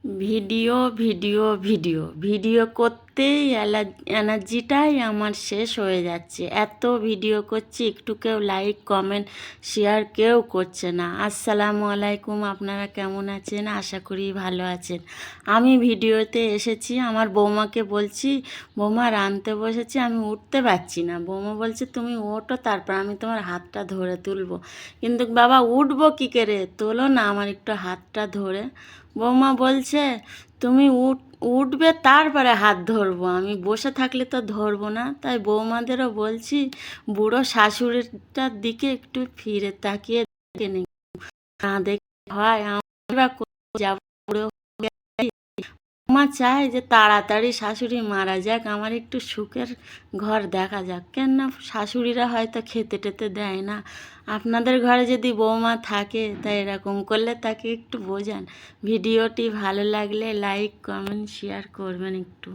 Video video video video করতেই এনার্জিটাই আমার শেষ হয়ে যাচ্ছে। এত ভিডিও করছি, একটু কেউ লাইক কমেন্ট শেয়ার কেউ করছে না। আসসালামু আলাইকুম, আপনারা কেমন আছেন? আশা করি ভালো আছেন। আমি ভিডিওতে এসেছি, আমার বৌমাকে বলছি, বৌমা রাঁধতে বসেছি, আমি উঠতে পারছি না। বৌমা বলছে তুমি ওঠো, তারপর আমি তোমার হাতটা ধরে তুলবো। কিন্তু বাবা উঠবো কী করে? তোলো না আমার একটু হাতটা ধরে। বৌমা বলছে তুমি উঠবে তারপরে হাত ধরবো, আমি বসে থাকলে তো ধরবো না। তাই বৌমাদেরও বলছি বুড়ো শাশুড়িটার দিকে একটু ফিরে তাকিয়ে দেখে নেই, না দেখে হয় আমরা যাবো বুড়ো হয়ে। মা চায় যে তাড়াতাড়ি শাশুড়ি মারা যাক, আমার একটু সুখের ঘর দেখা যাক। কেন না শাশুড়িরা হয়তো খেতে টেতে দেয় না। আপনাদের ঘরে যদি বৌমা থাকে তাই এরকম করলে তাকে একটু বোঝান। ভিডিওটি ভালো লাগলে লাইক কমেন্ট শেয়ার করবেন একটু।